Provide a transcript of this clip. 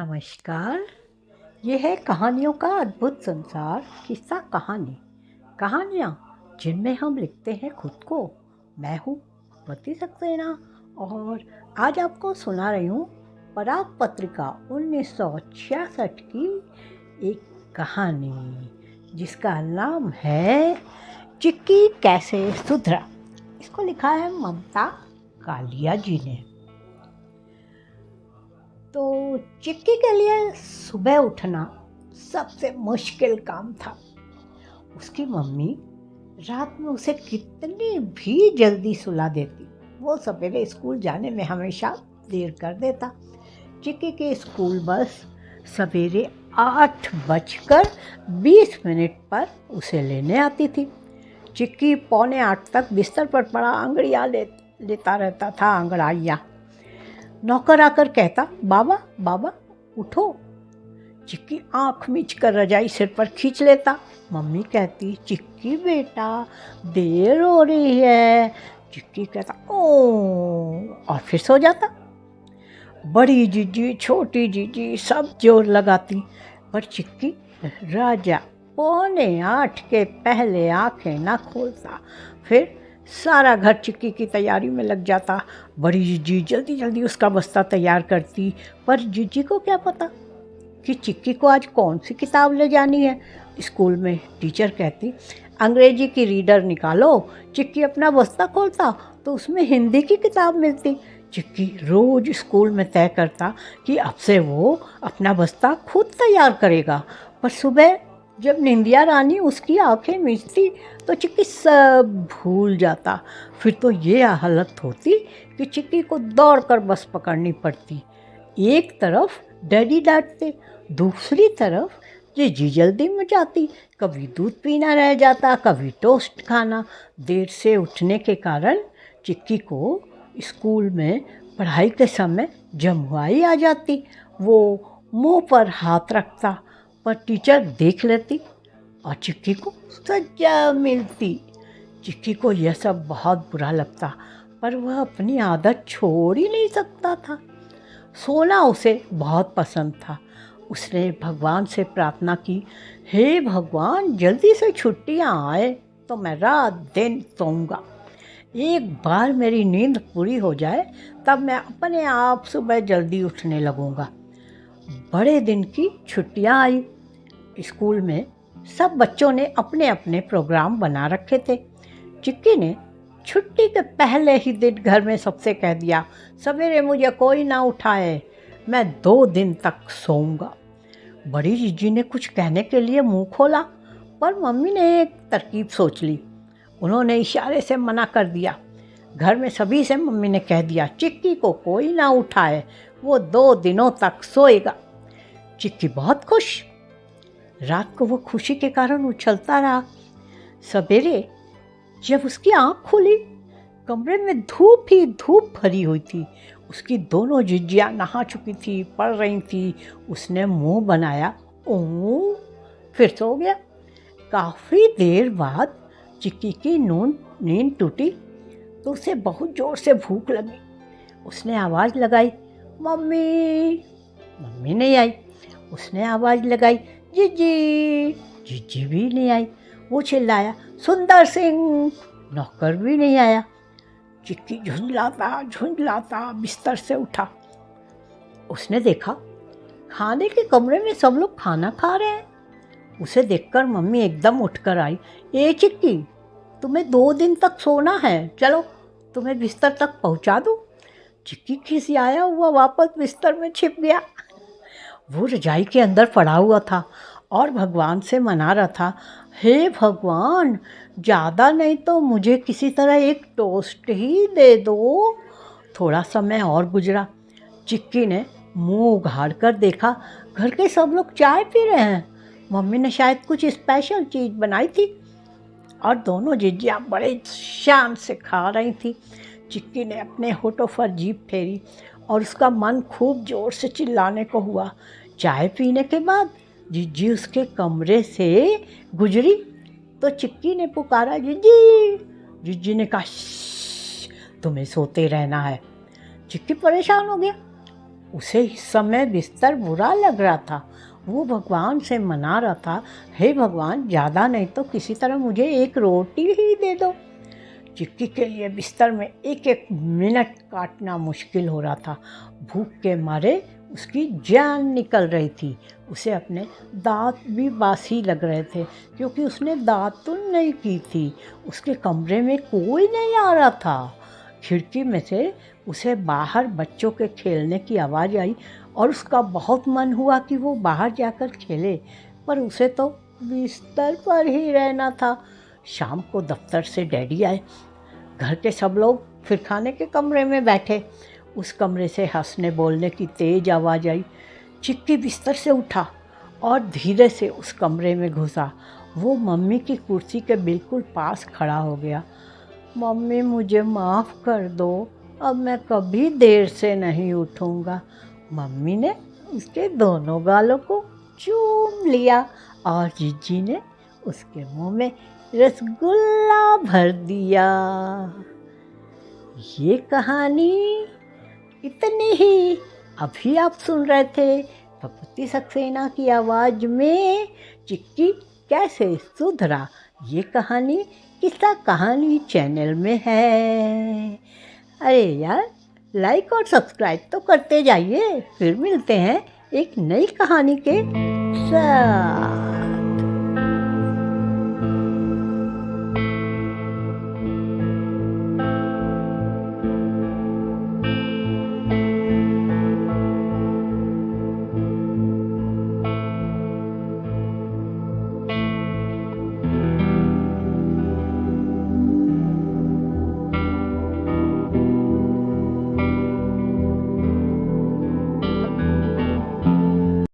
नमस्कार। ये है कहानियों का अद्भुत संसार। किस्सा कहानी। कहानियाँ जिनमें हम लिखते हैं खुद को। मैं हूँ भक्ति सक्सेना और आज आपको सुना रही हूँ पराग पत्रिका 1966 की एक कहानी जिसका नाम है चिक्की कैसे सुधरा। इसको लिखा है ममता कालिया जी ने। तो चिक्की के लिए सुबह उठना सबसे मुश्किल काम था। उसकी मम्मी रात में उसे कितनी भी जल्दी सुला देती, वो सवेरे स्कूल जाने में हमेशा देर कर देता। चिक्की की स्कूल बस सवेरे 8:20 पर उसे लेने आती थी। चिक्की 7:45 तक बिस्तर पर पड़ा अंगड़ियाँ लेता रहता था। अंगड़ाइयाँ। नौकर आकर कहता, बाबा बाबा उठो। चिक्की आंख मीच कर रजाई सिर पर खींच लेता। मम्मी कहती, चिक्की बेटा देर हो रही है। चिक्की कहता ओ और फिर सो जाता। बड़ी जीजी छोटी जीजी सब जोर लगाती, पर चिक्की राजा 7:45 के पहले आंखें न खोलता। फिर सारा घर चिक्की की तैयारी में लग जाता। बड़ी जीजी जल्दी जल्दी उसका बस्ता तैयार करती, पर जीजी को क्या पता कि चिक्की को आज कौन सी किताब ले जानी है। स्कूल में टीचर कहती, अंग्रेजी की रीडर निकालो। चिक्की अपना बस्ता खोलता तो उसमें हिंदी की किताब मिलती। चिक्की रोज़ स्कूल में तय करता कि अब से वो अपना बस्ता खुद तैयार करेगा, पर सुबह जब निंदिया रानी उसकी आंखें मीचती तो चिक्की सब भूल जाता। फिर तो ये हालत होती कि चिक्की को दौड़कर बस पकड़नी पड़ती। एक तरफ डैडी डांटते, दूसरी तरफ जीजी जल्दी में जाती। कभी दूध पीना रह जाता, कभी टोस्ट खाना। देर से उठने के कारण चिक्की को स्कूल में पढ़ाई के समय जमुआई आ जाती। वो मुंह पर हाथ रखता, पर टीचर देख लेती और चिक्की को सजा मिलती। चिक्की को यह सब बहुत बुरा लगता, पर वह अपनी आदत छोड़ ही नहीं सकता था। सोना उसे बहुत पसंद था। उसने भगवान से प्रार्थना की, हे भगवान जल्दी से छुट्टियां आए तो मैं रात दिन सोऊंगा। एक बार मेरी नींद पूरी हो जाए तब मैं अपने आप सुबह जल्दी उठने लगूंगा। बड़े दिन की छुट्टियां आई। स्कूल में सब बच्चों ने अपने अपने प्रोग्राम बना रखे थे। चिक्की ने छुट्टी के पहले ही दिन घर में सबसे कह दिया, सवेरे मुझे कोई ना उठाए, मैं 2 दिन तक सोऊंगा। बड़ी जीजी ने कुछ कहने के लिए मुंह खोला, पर मम्मी ने एक तरकीब सोच ली। उन्होंने इशारे से मना कर दिया। घर में सभी से मम्मी ने कह दिया, चिक्की को कोई ना उठाए, वो 2 दिनों तक सोएगा। चिक्की बहुत खुश। रात को वो खुशी के कारण उछलता रहा। सवेरे जब उसकी आंख खुली, कमरे में धूप ही धूप भरी हुई थी। उसकी दोनों जिज्जियाँ नहा चुकी थी, पढ़ रही थी। उसने मुंह बनाया, ओ फिर सो गया। काफ़ी देर बाद चिक्की की नींद टूटी तो उसे बहुत ज़ोर से भूख लगी। उसने आवाज़ लगाई, मम्मी। मम्मी नहीं आई। उसने आवाज़ लगाई, जीजी। जीजी भी नहीं आई। वो चिल्लाया, सुंदर सिंह। नौकर भी नहीं आया। चिक्की झुंझलाता बिस्तर से उठा। उसने देखा खाने के कमरे में सब लोग खाना खा रहे हैं। उसे देखकर मम्मी एकदम उठकर आई, ए चिक्की तुम्हें 2 दिन तक सोना है, चलो तुम्हें बिस्तर तक पहुंचा दूं। चिक्की खिसियाया हुआ वापस बिस्तर में छिप गया। वो रजाई के अंदर पड़ा हुआ था और भगवान से मना रहा था, हे भगवान ज़्यादा नहीं तो मुझे किसी तरह एक टोस्ट ही दे दो। थोड़ा समय और गुजरा। चिक्की ने मुंह उघाड़ कर देखा, घर के सब लोग चाय पी रहे हैं। मम्मी ने शायद कुछ स्पेशल चीज़ बनाई थी और दोनों जीजियाँ बड़े शान से खा रही थी। चिक्की ने अपने होठों पर जीभ फेरी और उसका मन खूब ज़ोर से चिल्लाने को हुआ। चाय पीने के बाद जीजी उसके कमरे से गुजरी तो चिक्की ने पुकारा, जीजी। जीजी ने कहा, तुम्हें सोते रहना है। चिक्की परेशान हो गया। उसे इस समय बिस्तर बुरा लग रहा था। वो भगवान से मना रहा था, हे भगवान, ज़्यादा नहीं तो किसी तरह मुझे एक रोटी ही दे दो। चिक्की के लिए बिस्तर में एक एक मिनट काटना मुश्किल हो रहा था। भूख के मारे उसकी जान निकल रही थी। उसे अपने दांत भी बासी लग रहे थे क्योंकि उसने दातुन नहीं की थी। उसके कमरे में कोई नहीं आ रहा था। खिड़की में से उसे बाहर बच्चों के खेलने की आवाज़ आई और उसका बहुत मन हुआ कि वो बाहर जाकर खेले, पर उसे तो बिस्तर पर ही रहना था। शाम को दफ्तर से डैडी आए। घर के सब लोग फिर खाने के कमरे में बैठे। उस कमरे से हंसने बोलने की तेज़ आवाज़ आई। चिक्की बिस्तर से उठा और धीरे से उस कमरे में घुसा। वो मम्मी की कुर्सी के बिल्कुल पास खड़ा हो गया। मम्मी, मुझे माफ़ कर दो, अब मैं कभी देर से नहीं उठूँगा। मम्मी ने उसके दोनों गालों को चूम लिया और जीजी ने उसके मुंह में रसगुल्ला भर दिया। ये कहानी इतनी ही। अभी आप सुन रहे थे भगवती सक्सेना की आवाज़ में चिक्की कैसे सुधरा। ये कहानी किस्सा कहानी चैनल में है। अरे यार, लाइक और सब्सक्राइब तो करते जाइए। फिर मिलते हैं एक नई कहानी के साथ।